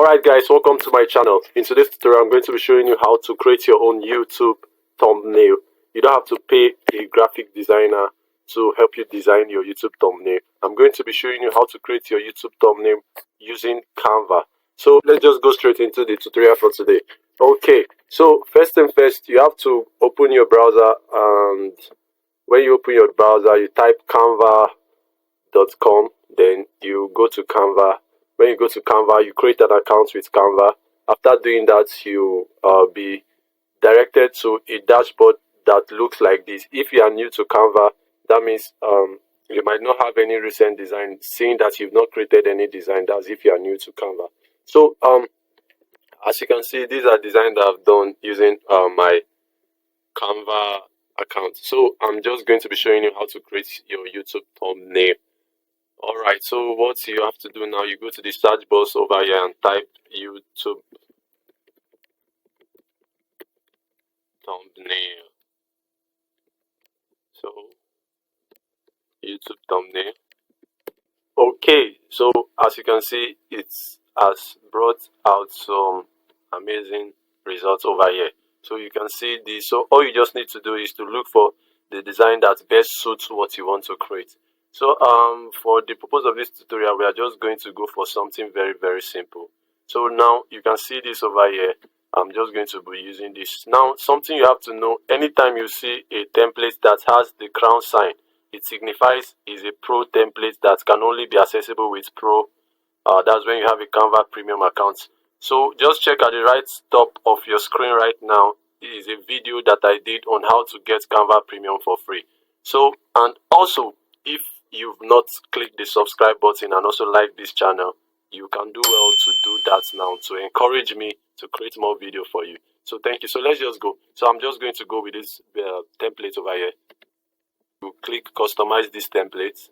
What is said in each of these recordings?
Alright guys, welcome to my channel. In today's tutorial I'm going to be showing you how to create your own YouTube thumbnail. You don't have to pay a graphic designer to help you design your YouTube thumbnail. I'm going to be showing you how to create your YouTube thumbnail using Canva. So let's just go straight into the tutorial for today. Okay, so first thing first, you have to open your browser, and when you open your browser you type canva.com, then you go to Canva. When you go to Canva, you create an account with Canva. After doing that, you be directed to a dashboard that looks like this. If you are new to Canva, that means you might not have any recent design. Seeing that you've not created any design, that's if you are new to Canva. So as you can see, these are designs that I've done using my Canva account. So I'm just going to be showing you how to create your YouTube thumbnail. Alright, so what you have to do now, you go to the search box over here and type YouTube thumbnail. So, YouTube thumbnail. Okay, so as you can see, it has brought out some amazing results over here. So you can see this. So all you just need to do is to look for the design that best suits what you want to create. So for the purpose of this tutorial, we are just going to go for something very, very simple. So now you can see this over here. I'm just going to be using this. Now, something you have to know, anytime you see a template that has the crown sign, it signifies is a pro template that can only be accessible with pro. That's when you have a Canva premium account. So just check at the right top of your screen right now. It is a video that I did on how to get Canva premium for free. So, and also, if you've not clicked the subscribe button and also like this channel, you can do well to do that now to encourage me to create more video for you. So thank you. So let's just go. So I'm just going to go with this template over here. You click customize this template.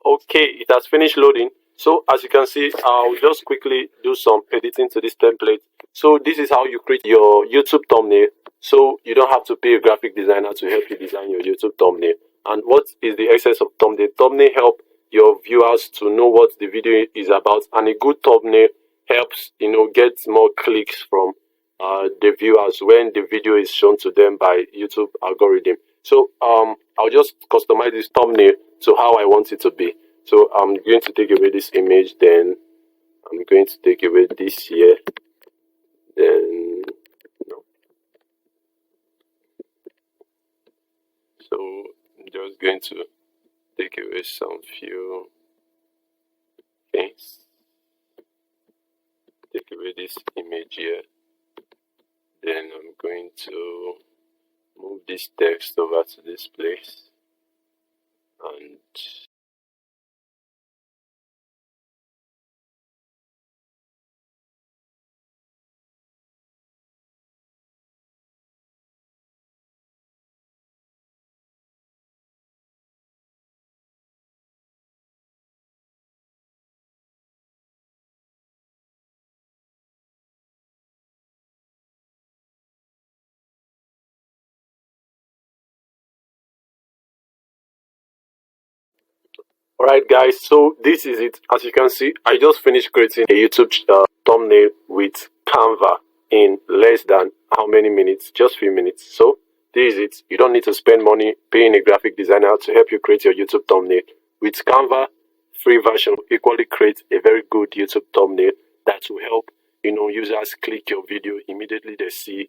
Okay, it has finished loading. So as you can see, I'll just quickly do some editing to this template. So this is how you create your YouTube thumbnail. So you don't have to pay a graphic designer to help you design your YouTube thumbnail. And what is the essence of thumbnail? Thumbnail help your viewers to know what the video is about, and a good thumbnail helps get more clicks from the viewers when the video is shown to them by YouTube algorithm. So I'll just customize this thumbnail to how I want it to be. So I'm going to take away this image, then I'm going to take away this here, then no. So I'm just going to take away some few things. Take away this image here. Then I'm going to move this text over to this place, and alright guys, so this is it. As you can see, I just finished creating a YouTube thumbnail with Canva in less than how many minutes? Just few minutes. So this is it. You don't need to spend money paying a graphic designer to help you create your YouTube thumbnail. With Canva, free version equally create a very good YouTube thumbnail that will help users click your video immediately they see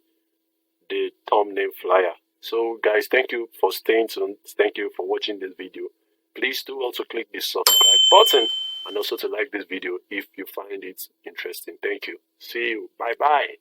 the thumbnail flyer. So guys, thank you for staying tuned. Thank you for watching this video. Please do also click the subscribe button and also to like this video if you find it interesting. Thank you. See you. Bye bye.